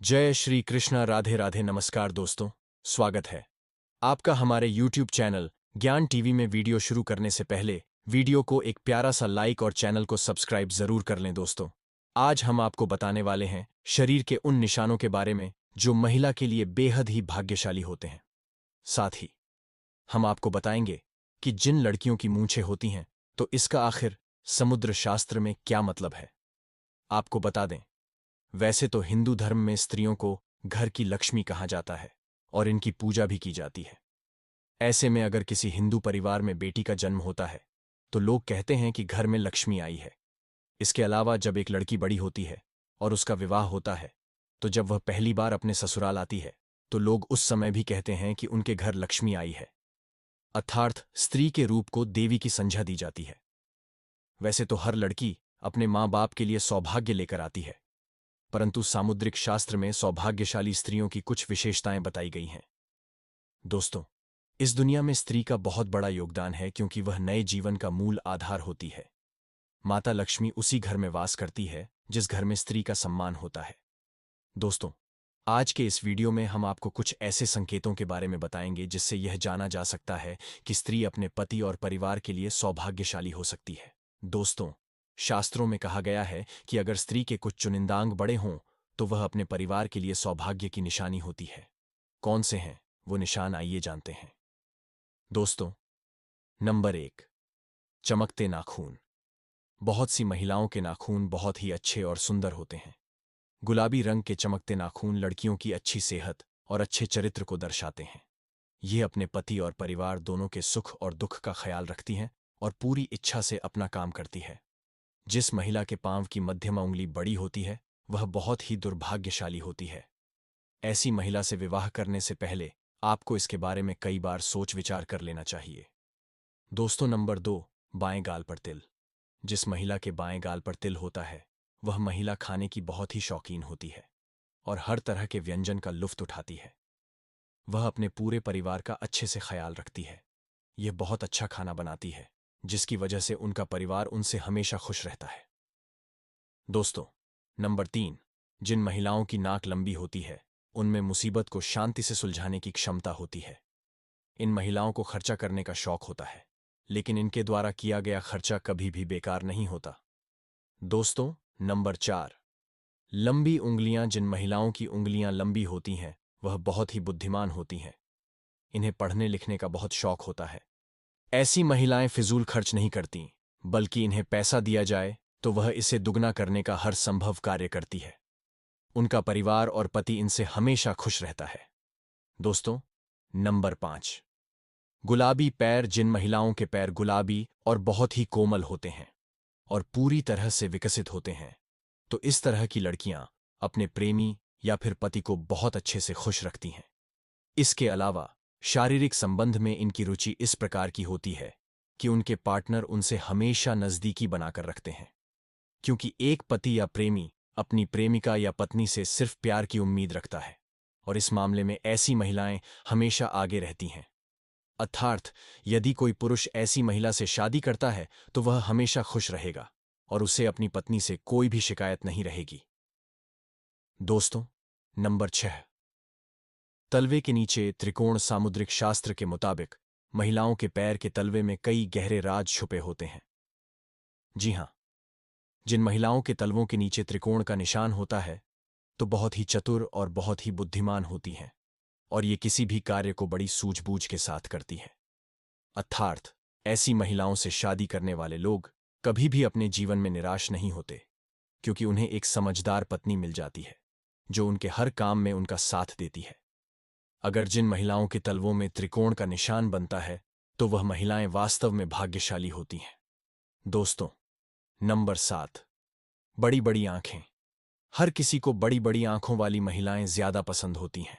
जय श्री कृष्णा। राधे राधे। नमस्कार दोस्तों, स्वागत है आपका हमारे YouTube चैनल ज्ञान टीवी में। वीडियो शुरू करने से पहले वीडियो को एक प्यारा सा लाइक और चैनल को सब्सक्राइब जरूर कर लें। दोस्तों, आज हम आपको बताने वाले हैं शरीर के उन निशानों के बारे में जो महिला के लिए बेहद ही भाग्यशाली होते हैं। साथ ही हम आपको बताएंगे कि जिन लड़कियों की मूंछें होती हैं तो इसका आखिर समुद्र शास्त्र में क्या मतलब है। आपको बता दें, वैसे तो हिंदू धर्म में स्त्रियों को घर की लक्ष्मी कहा जाता है और इनकी पूजा भी की जाती है। ऐसे में अगर किसी हिंदू परिवार में बेटी का जन्म होता है तो लोग कहते हैं कि घर में लक्ष्मी आई है। इसके अलावा जब एक लड़की बड़ी होती है और उसका विवाह होता है तो जब वह पहली बार अपने ससुराल आती है तो लोग उस समय भी कहते हैं कि उनके घर लक्ष्मी आई है, अर्थात स्त्री के रूप को देवी की संज्ञा दी जाती है। वैसे तो हर लड़की अपने माँ बाप के लिए सौभाग्य लेकर आती है, परंतु सामुद्रिक शास्त्र में सौभाग्यशाली स्त्रियों की कुछ विशेषताएं बताई गई हैं। दोस्तों, इस दुनिया में स्त्री का बहुत बड़ा योगदान है क्योंकि वह नए जीवन का मूल आधार होती है। माता लक्ष्मी उसी घर में वास करती है जिस घर में स्त्री का सम्मान होता है। दोस्तों, आज के इस वीडियो में हम आपको कुछ ऐसे संकेतों के बारे में बताएंगे जिससे यह जाना जा सकता है कि स्त्री अपने पति और परिवार के लिए सौभाग्यशाली हो सकती है। दोस्तों, शास्त्रों में कहा गया है कि अगर स्त्री के कुछ चुनिंदांग बड़े हों तो वह अपने परिवार के लिए सौभाग्य की निशानी होती है। कौन से हैं वो निशान, आइए जानते हैं। दोस्तों, नंबर 1, चमकते नाखून। बहुत सी महिलाओं के नाखून बहुत ही अच्छे और सुंदर होते हैं। गुलाबी रंग के चमकते नाखून लड़कियों की अच्छी सेहत और अच्छे चरित्र को दर्शाते हैं। ये अपने पति और परिवार दोनों के सुख और दुख का ख्याल रखती हैं और पूरी इच्छा से अपना काम करती है। जिस महिला के पांव की मध्यमा उंगली बड़ी होती है वह बहुत ही दुर्भाग्यशाली होती है। ऐसी महिला से विवाह करने से पहले आपको इसके बारे में कई बार सोच विचार कर लेना चाहिए। दोस्तों, नंबर 2, बाएं गाल पर तिल। जिस महिला के बाएं गाल पर तिल होता है वह महिला खाने की बहुत ही शौकीन होती है और हर तरह के व्यंजन का लुत्फ उठाती है। वह अपने पूरे परिवार का अच्छे से ख्याल रखती है। यह बहुत अच्छा खाना बनाती है जिसकी वजह से उनका परिवार उनसे हमेशा खुश रहता है। दोस्तों, नंबर 3, जिन महिलाओं की नाक लंबी होती है उनमें मुसीबत को शांति से सुलझाने की क्षमता होती है। इन महिलाओं को खर्चा करने का शौक होता है, लेकिन इनके द्वारा किया गया खर्चा कभी भी बेकार नहीं होता। दोस्तों, नंबर 4, लंबी उंगलियां। जिन महिलाओं की उंगलियां लंबी होती हैं वह बहुत ही बुद्धिमान होती हैं। इन्हें पढ़ने लिखने का बहुत शौक होता है। ऐसी महिलाएं फिजूल खर्च नहीं करती, बल्कि इन्हें पैसा दिया जाए तो वह इसे दुगना करने का हर संभव कार्य करती है। उनका परिवार और पति इनसे हमेशा खुश रहता है। दोस्तों, नंबर 5, गुलाबी पैर। जिन महिलाओं के पैर गुलाबी और बहुत ही कोमल होते हैं और पूरी तरह से विकसित होते हैं तो इस तरह की लड़कियां अपने प्रेमी या फिर पति को बहुत अच्छे से खुश रखती हैं। इसके अलावा शारीरिक संबंध में इनकी रुचि इस प्रकार की होती है कि उनके पार्टनर उनसे हमेशा नजदीकी बनाकर रखते हैं, क्योंकि एक पति या प्रेमी अपनी प्रेमिका या पत्नी से सिर्फ प्यार की उम्मीद रखता है और इस मामले में ऐसी महिलाएं हमेशा आगे रहती हैं। अर्थात यदि कोई पुरुष ऐसी महिला से शादी करता है तो वह हमेशा खुश रहेगा और उसे अपनी पत्नी से कोई भी शिकायत नहीं रहेगी। दोस्तों, नंबर 6, तलवे के नीचे त्रिकोण। सामुद्रिक शास्त्र के मुताबिक महिलाओं के पैर के तलवे में कई गहरे राज छुपे होते हैं। जी हां, जिन महिलाओं के तलवों के नीचे त्रिकोण का निशान होता है तो बहुत ही चतुर और बहुत ही बुद्धिमान होती हैं और ये किसी भी कार्य को बड़ी सूझबूझ के साथ करती हैं। अर्थात ऐसी महिलाओं से शादी करने वाले लोग कभी भी अपने जीवन में निराश नहीं होते, क्योंकि उन्हें एक समझदार पत्नी मिल जाती है जो उनके हर काम में उनका साथ देती है। अगर जिन महिलाओं के तलवों में त्रिकोण का निशान बनता है तो वह महिलाएं वास्तव में भाग्यशाली होती हैं। दोस्तों, नंबर 7, बड़ी बड़ी आंखें। हर किसी को बड़ी बड़ी आंखों वाली महिलाएं ज्यादा पसंद होती हैं।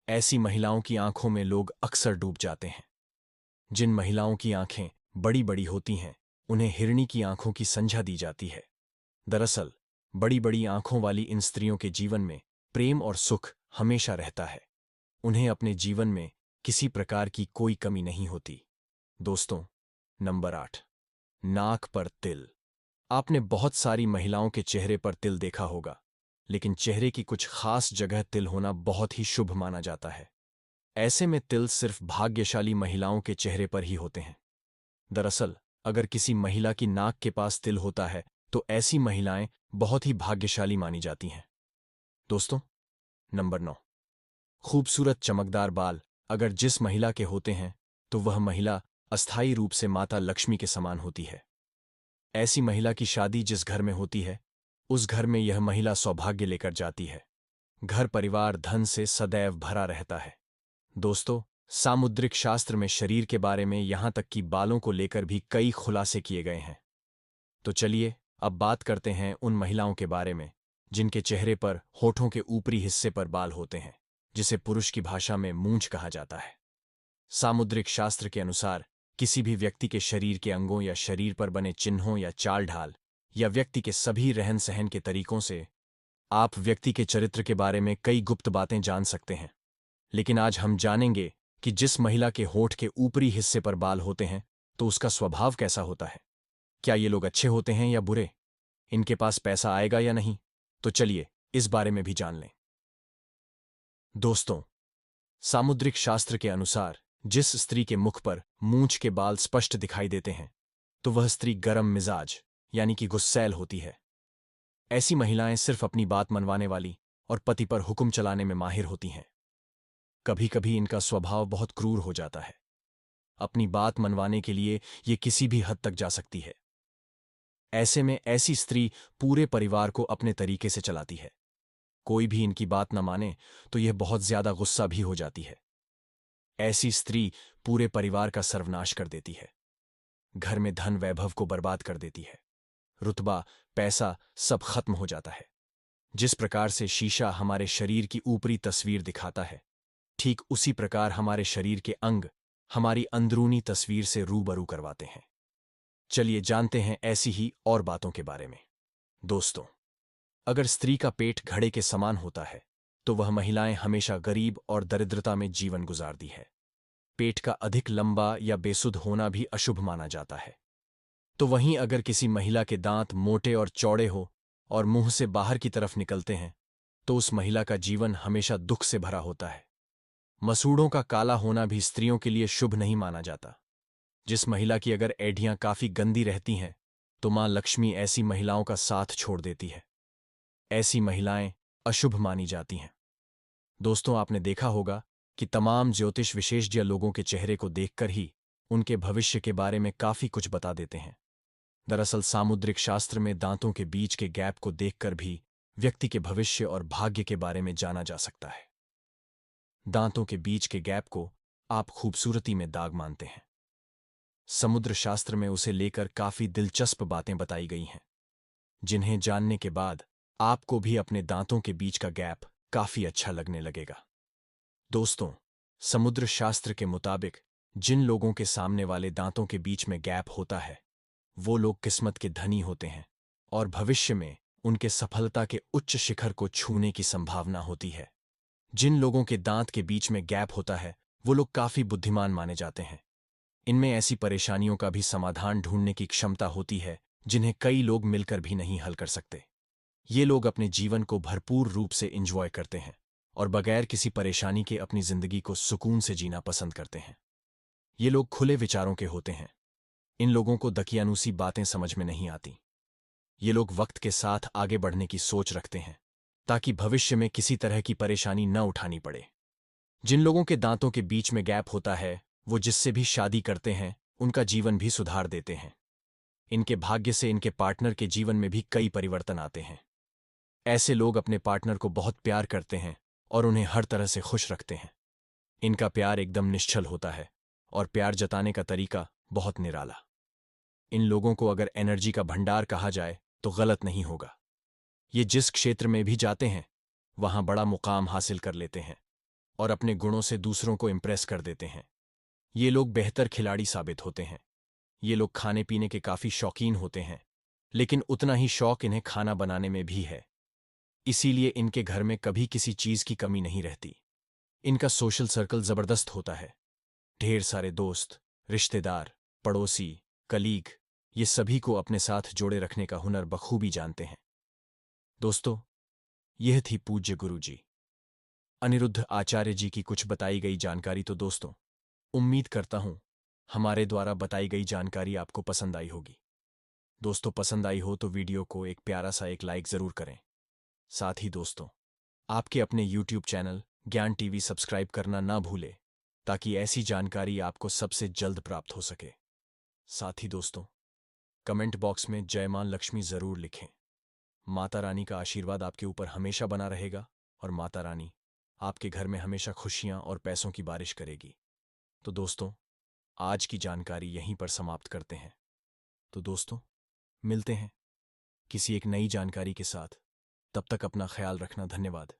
ऐसी महिलाओं की आंखों में लोग अक्सर डूब जाते हैं। जिन महिलाओं की आंखें बड़ी बड़ी होती हैं उन्हें हिरणी की आंखों की संज्ञा दी जाती है। दरअसल बड़ी बड़ी आंखों वाली इन स्त्रियों के जीवन में प्रेम और सुख हमेशा रहता है। उन्हें अपने जीवन में किसी प्रकार की कोई कमी नहीं होती। दोस्तों, नंबर 8, नाक पर तिल। आपने बहुत सारी महिलाओं के चेहरे पर तिल देखा होगा, लेकिन चेहरे की कुछ खास जगह तिल होना बहुत ही शुभ माना जाता है। ऐसे में तिल सिर्फ भाग्यशाली महिलाओं के चेहरे पर ही होते हैं। दरअसल, अगर किसी महिला की नाक के पास तिल होता है तो ऐसी महिलाएं बहुत ही भाग्यशाली मानी जाती हैं। दोस्तों, नंबर 9, खूबसूरत चमकदार बाल अगर जिस महिला के होते हैं तो वह महिला अस्थायी रूप से माता लक्ष्मी के समान होती है। ऐसी महिला की शादी जिस घर में होती है, उस घर में यह महिला सौभाग्य लेकर जाती है। घर परिवार धन से सदैव भरा रहता है। दोस्तों, सामुद्रिक शास्त्र में शरीर के बारे में यहां तक कि बालों को लेकर भी कई खुलासे किए गए हैं। तो चलिए अब बात करते हैं उन महिलाओं के बारे में जिनके चेहरे पर होठों के ऊपरी हिस्से पर बाल होते हैं, जिसे पुरुष की भाषा में मूंछ कहा जाता है। सामुद्रिक शास्त्र के अनुसार किसी भी व्यक्ति के शरीर के अंगों या शरीर पर बने चिन्हों या चाल ढाल या व्यक्ति के सभी रहन सहन के तरीकों से आप व्यक्ति के चरित्र के बारे में कई गुप्त बातें जान सकते हैं। लेकिन आज हम जानेंगे कि जिस महिला के होठ के ऊपरी हिस्से पर बाल होते हैं तो उसका स्वभाव कैसा होता है। क्या ये लोग अच्छे होते हैं या बुरे? इनके पास पैसा आएगा या नहीं? तो चलिए इस बारे में भी जान लें। दोस्तों, सामुद्रिक शास्त्र के अनुसार जिस स्त्री के मुख पर मूंछ के बाल स्पष्ट दिखाई देते हैं तो वह स्त्री गर्म मिजाज यानी कि गुस्सैल होती है। ऐसी महिलाएं सिर्फ अपनी बात मनवाने वाली और पति पर हुक्म चलाने में माहिर होती हैं। कभी कभी इनका स्वभाव बहुत क्रूर हो जाता है। अपनी बात मनवाने के लिए ये किसी भी हद तक जा सकती है। ऐसे में ऐसी स्त्री पूरे परिवार को अपने तरीके से चलाती है। कोई भी इनकी बात न माने तो यह बहुत ज्यादा गुस्सा भी हो जाती है। ऐसी स्त्री पूरे परिवार का सर्वनाश कर देती है। घर में धन वैभव को बर्बाद कर देती है। रुतबा, पैसा सब खत्म हो जाता है। जिस प्रकार से शीशा हमारे शरीर की ऊपरी तस्वीर दिखाता है, ठीक उसी प्रकार हमारे शरीर के अंग हमारी अंदरूनी तस्वीर से रूबरू करवाते हैं। चलिए जानते हैं ऐसी ही और बातों के बारे में। दोस्तों, अगर स्त्री का पेट घड़े के समान होता है तो वह महिलाएं हमेशा गरीब और दरिद्रता में जीवन गुजारती है। पेट का अधिक लंबा या बेसुध होना भी अशुभ माना जाता है। तो वहीं अगर किसी महिला के दांत मोटे और चौड़े हो और मुंह से बाहर की तरफ निकलते हैं तो उस महिला का जीवन हमेशा दुख से भरा होता है। मसूड़ों का काला होना भी स्त्रियों के लिए शुभ नहीं माना जाता। जिस महिला की अगर एड़ियां काफी गंदी रहती हैं तो मां लक्ष्मी ऐसी महिलाओं का साथ छोड़ देती है। ऐसी महिलाएं अशुभ मानी जाती हैं। दोस्तों, आपने देखा होगा कि तमाम ज्योतिष विशेषज्ञ लोगों के चेहरे को देखकर ही उनके भविष्य के बारे में काफी कुछ बता देते हैं। दरअसल सामुद्रिक शास्त्र में दांतों के बीच के गैप को देखकर भी व्यक्ति के भविष्य और भाग्य के बारे में जाना जा सकता है। दांतों के बीच के गैप को आप खूबसूरती में दाग मानते हैं। समुद्र शास्त्र में उसे लेकर काफी दिलचस्प बातें बताई गई हैं, जिन्हें जानने के बाद आपको भी अपने दांतों के बीच का गैप काफी अच्छा लगने लगेगा। दोस्तों, समुद्र शास्त्र के मुताबिक जिन लोगों के सामने वाले दांतों के बीच में गैप होता है वो लोग किस्मत के धनी होते हैं और भविष्य में उनके सफलता के उच्च शिखर को छूने की संभावना होती है। जिन लोगों के दांत के बीच में गैप होता है वो लोग काफी बुद्धिमान माने जाते हैं। इनमें ऐसी परेशानियों का भी समाधान ढूंढने की क्षमता होती है जिन्हें कई लोग मिलकर भी नहीं हल कर सकते। ये लोग अपने जीवन को भरपूर रूप से एंजॉय करते हैं और बगैर किसी परेशानी के अपनी जिंदगी को सुकून से जीना पसंद करते हैं। ये लोग खुले विचारों के होते हैं। इन लोगों को दकियानूसी बातें समझ में नहीं आती। ये लोग वक्त के साथ आगे बढ़ने की सोच रखते हैं ताकि भविष्य में किसी तरह की परेशानी न उठानी पड़े। जिन लोगों के दांतों के बीच में गैप होता है वो जिससे भी शादी करते हैं उनका जीवन भी सुधार देते हैं। इनके भाग्य से इनके पार्टनर के जीवन में भी कई परिवर्तन आते हैं। ऐसे लोग अपने पार्टनर को बहुत प्यार करते हैं और उन्हें हर तरह से खुश रखते हैं। इनका प्यार एकदम निश्चल होता है और प्यार जताने का तरीका बहुत निराला। इन लोगों को अगर एनर्जी का भंडार कहा जाए तो गलत नहीं होगा। ये जिस क्षेत्र में भी जाते हैं वहां बड़ा मुकाम हासिल कर लेते हैं और अपने गुणों से दूसरों को इंप्रेस कर देते हैं। ये लोग बेहतर खिलाड़ी साबित होते हैं। ये लोग खाने पीने के काफी शौकीन होते हैं, लेकिन उतना ही शौक इन्हें खाना बनाने में भी है। इसीलिए इनके घर में कभी किसी चीज की कमी नहीं रहती। इनका सोशल सर्कल जबरदस्त होता है। ढेर सारे दोस्त, रिश्तेदार, पड़ोसी, कलीग, ये सभी को अपने साथ जोड़े रखने का हुनर बखूबी जानते हैं। दोस्तों, यह थी पूज्य गुरु जी अनिरुद्ध आचार्य जी की कुछ बताई गई जानकारी। तो दोस्तों, उम्मीद करता हूं हमारे द्वारा बताई गई जानकारी आपको पसंद आई होगी। दोस्तों, पसंद आई हो तो वीडियो को एक प्यारा सा एक लाइक जरूर करें। साथ ही दोस्तों, आपके अपने यूट्यूब चैनल ज्ञान टीवी सब्सक्राइब करना ना भूले, ताकि ऐसी जानकारी आपको सबसे जल्द प्राप्त हो सके। साथ ही दोस्तों, कमेंट बॉक्स में जय मां लक्ष्मी जरूर लिखें। माता रानी का आशीर्वाद आपके ऊपर हमेशा बना रहेगा और माता रानी आपके घर में हमेशा खुशियां और पैसों की बारिश करेगी। तो दोस्तों, आज की जानकारी यहीं पर समाप्त करते हैं। तो दोस्तों, मिलते हैं किसी एक नई जानकारी के साथ। तब तक अपना ख्याल रखना। धन्यवाद।